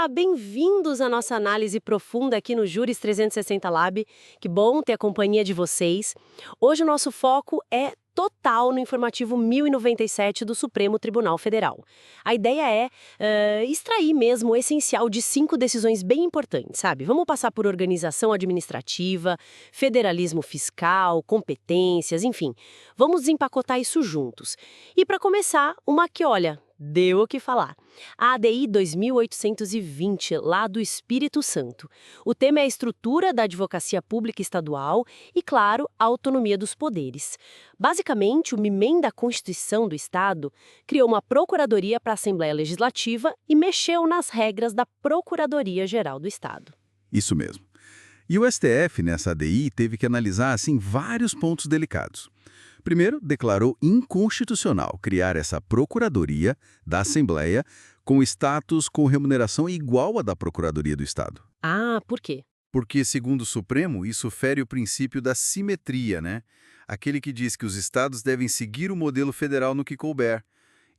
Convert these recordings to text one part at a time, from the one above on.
Olá, bem-vindos à nossa análise profunda aqui no Júris 360 Lab. Que bom ter a companhia de vocês. Hoje o nosso foco é total no informativo 1097 do Supremo Tribunal Federal. A ideia é extrair mesmo o essencial de 5 decisões bem importantes, sabe? Vamos passar por organização administrativa, federalismo fiscal, competências, enfim. Vamos desempacotar isso juntos. E para começar, uma que, olha, deu o que falar. A ADI 2820, lá do Espírito Santo. O tema é a estrutura da advocacia pública estadual e, claro, a autonomia dos poderes. Basicamente, uma emenda à Constituição do Estado criou uma Procuradoria para a Assembleia Legislativa e mexeu nas regras da Procuradoria-Geral do Estado. Isso mesmo. E o STF, nessa ADI, teve que analisar, assim, vários pontos delicados. Primeiro, declarou inconstitucional criar essa Procuradoria da Assembleia com status com remuneração igual à da Procuradoria do Estado. Ah, por quê? Porque, segundo o Supremo, isso fere o princípio da simetria, né? Aquele que diz que os estados devem seguir o modelo federal no que couber.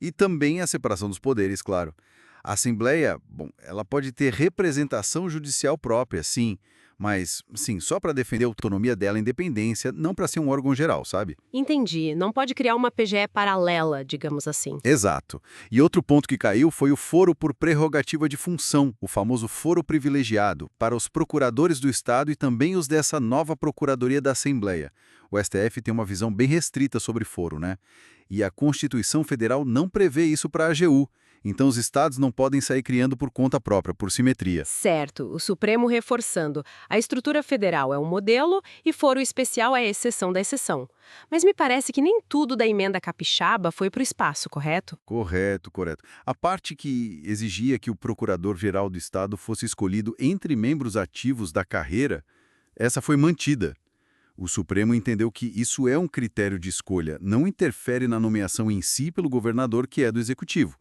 E também a separação dos poderes, claro. A Assembleia, bom, ela pode ter representação judicial própria, sim, mas, sim, só para defender a autonomia dela e independência, não para ser um órgão geral, sabe? Entendi. Não pode criar uma PGE paralela, digamos assim. Exato. E outro ponto que caiu foi o foro por prerrogativa de função, o famoso foro privilegiado, para os procuradores do Estado e também os dessa nova Procuradoria da Assembleia. O STF tem uma visão bem restrita sobre foro, né? E a Constituição Federal não prevê isso para a AGU. Então os estados não podem sair criando por conta própria, por simetria. Certo, o Supremo reforçando. A estrutura federal é um modelo e foro especial é a exceção da exceção. Mas me parece que nem tudo da emenda capixaba foi para o espaço, correto? Correto, correto. A parte que exigia que o procurador-geral do Estado fosse escolhido entre membros ativos da carreira, essa foi mantida. O Supremo entendeu que isso é um critério de escolha, não interfere na nomeação em si pelo governador, que é do Executivo.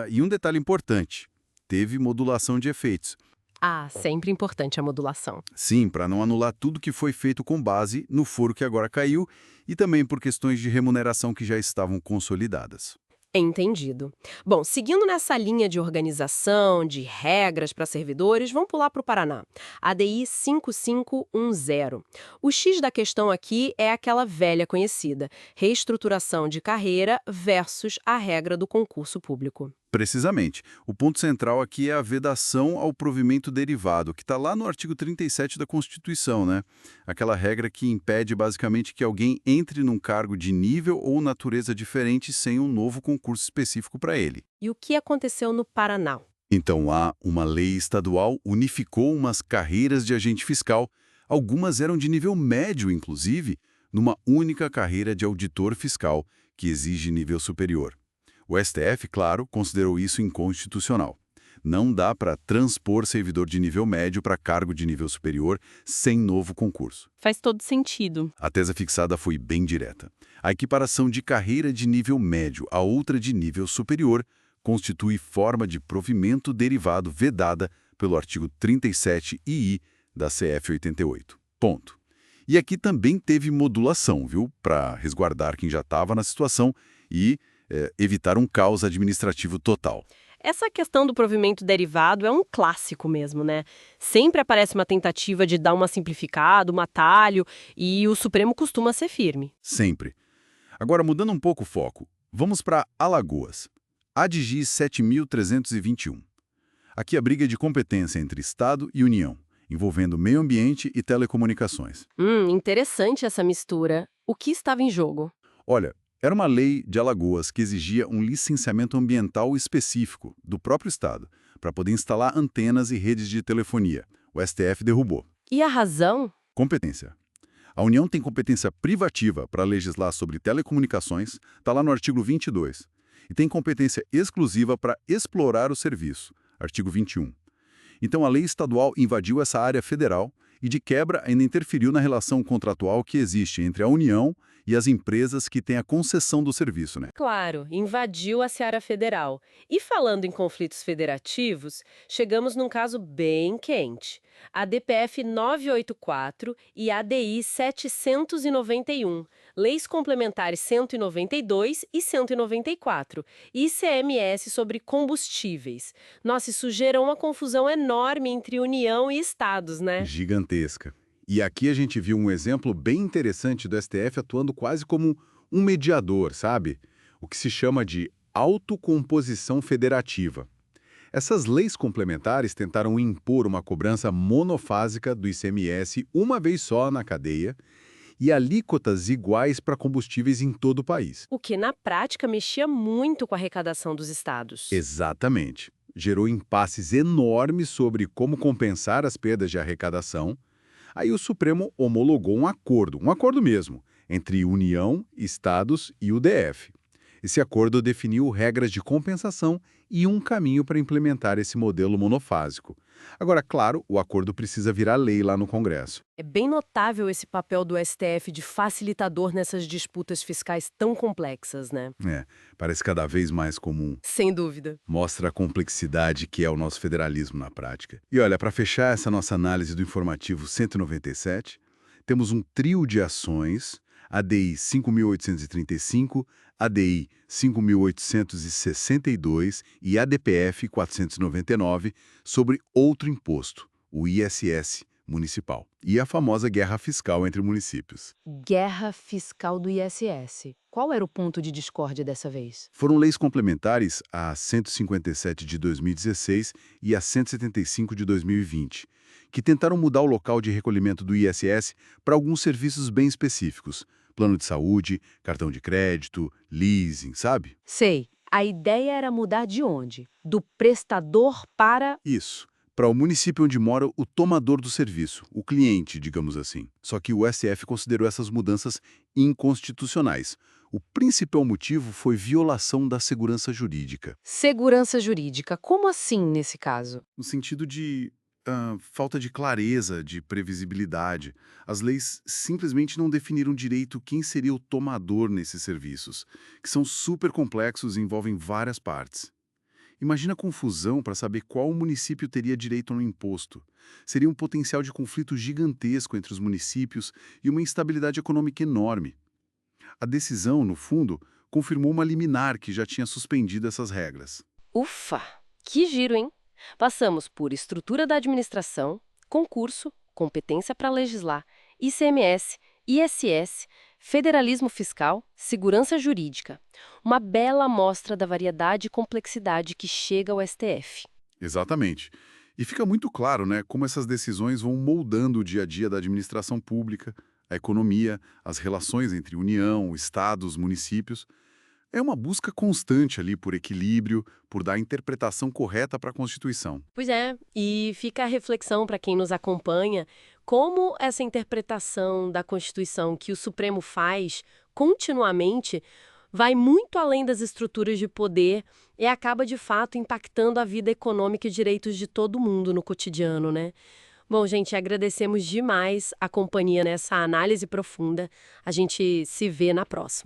E um detalhe importante, teve modulação de efeitos. Ah, sempre importante a modulação. Sim, para não anular tudo que foi feito com base no foro que agora caiu e também por questões de remuneração que já estavam consolidadas. Entendido. Bom, seguindo nessa linha de organização, de regras para servidores, vamos pular para o Paraná. ADI 5510. O X da questão aqui é aquela velha conhecida, reestruturação de carreira versus a regra do concurso público. Precisamente. O ponto central aqui é a vedação ao provimento derivado, que está lá no artigo 37 da Constituição, né? Aquela regra que impede basicamente que alguém entre num cargo de nível ou natureza diferente sem um novo concurso específico para ele. E o que aconteceu no Paraná? Então lá, uma lei estadual unificou umas carreiras de agente fiscal, algumas eram de nível médio, inclusive, numa única carreira de auditor fiscal, que exige nível superior. O STF, claro, considerou isso inconstitucional. Não dá para transpor servidor de nível médio para cargo de nível superior sem novo concurso. Faz todo sentido. A tese fixada foi bem direta. A equiparação de carreira de nível médio a outra de nível superior constitui forma de provimento derivado vedada pelo artigo 37II da CF 88. Ponto. E aqui também teve modulação, viu? Para resguardar quem já estava na situação e evitar um caos administrativo total. Essa questão do provimento derivado é um clássico mesmo, né? Sempre aparece uma tentativa de dar uma simplificada, um atalho, e o Supremo costuma ser firme. Sempre. Agora, mudando um pouco o foco, vamos para Alagoas. ADG 7321. Aqui a briga é de competência entre Estado e União, envolvendo meio ambiente e telecomunicações. Interessante essa mistura. O que estava em jogo? Olha, era uma lei de Alagoas que exigia um licenciamento ambiental específico do próprio Estado para poder instalar antenas e redes de telefonia. O STF derrubou. E a razão? Competência. A União tem competência privativa para legislar sobre telecomunicações, está lá no artigo 22. E tem competência exclusiva para explorar o serviço, artigo 21. Então a lei estadual invadiu essa área federal e, de quebra, ainda interferiu na relação contratual que existe entre a União e as empresas que têm a concessão do serviço, né? Claro, invadiu a seara federal. E falando em conflitos federativos, chegamos num caso bem quente. A DPF 984 e a ADI 791, Leis Complementares 192 e 194, e ICMS sobre combustíveis. Nossa, isso gerou uma confusão enorme entre União e Estados, né? Gigantesca. E aqui a gente viu um exemplo bem interessante do STF atuando quase como um mediador, sabe? O que se chama de autocomposição federativa. Essas leis complementares tentaram impor uma cobrança monofásica do ICMS uma vez só na cadeia e alíquotas iguais para combustíveis em todo o país. O que, na prática, mexia muito com a arrecadação dos estados. Exatamente. Gerou impasses enormes sobre como compensar as perdas de arrecadação. Aí o Supremo homologou um acordo mesmo, entre União, Estados e o DF. Esse acordo definiu regras de compensação e um caminho para implementar esse modelo monofásico. Agora, claro, o acordo precisa virar lei lá no Congresso. É bem notável esse papel do STF de facilitador nessas disputas fiscais tão complexas, né? Parece cada vez mais comum. Sem dúvida. Mostra a complexidade que é o nosso federalismo na prática. E olha, para fechar essa nossa análise do informativo 197, temos um trio de ações, ADI 5.835, ADI 5.862 e ADPF 499 sobre outro imposto, o ISS municipal, e a famosa guerra fiscal entre municípios. Guerra fiscal do ISS. Qual era o ponto de discórdia dessa vez? Foram leis complementares a 157 de 2016 e a 175 de 2020, que tentaram mudar o local de recolhimento do ISS para alguns serviços bem específicos. Plano de saúde, cartão de crédito, leasing, sabe? Sei. A ideia era mudar de onde? Do prestador para... Isso. Para o município onde mora o tomador do serviço, o cliente, digamos assim. Só que o STF considerou essas mudanças inconstitucionais. O principal motivo foi violação da segurança jurídica. Segurança jurídica. Como assim nesse caso? No sentido de falta de clareza, de previsibilidade. As leis simplesmente não definiram direito quem seria o tomador nesses serviços, que são super complexos e envolvem várias partes. Imagina a confusão para saber qual município teria direito no imposto. Seria um potencial de conflito gigantesco entre os municípios e uma instabilidade econômica enorme. A decisão, no fundo, confirmou uma liminar que já tinha suspendido essas regras. Ufa! Que giro, hein? Passamos por estrutura da administração, concurso, competência para legislar, ICMS, ISS, federalismo fiscal, segurança jurídica. Uma bela amostra da variedade e complexidade que chega ao STF. Exatamente. E fica muito claro, né, como essas decisões vão moldando o dia a dia da administração pública, a economia, as relações entre União, Estados, municípios. É uma busca constante ali por equilíbrio, por dar a interpretação correta para a Constituição. Pois é, e fica a reflexão para quem nos acompanha, como essa interpretação da Constituição que o Supremo faz continuamente vai muito além das estruturas de poder e acaba, de fato, impactando a vida econômica e direitos de todo mundo no cotidiano, né? Bom, gente, agradecemos demais a companhia nessa análise profunda. A gente se vê na próxima.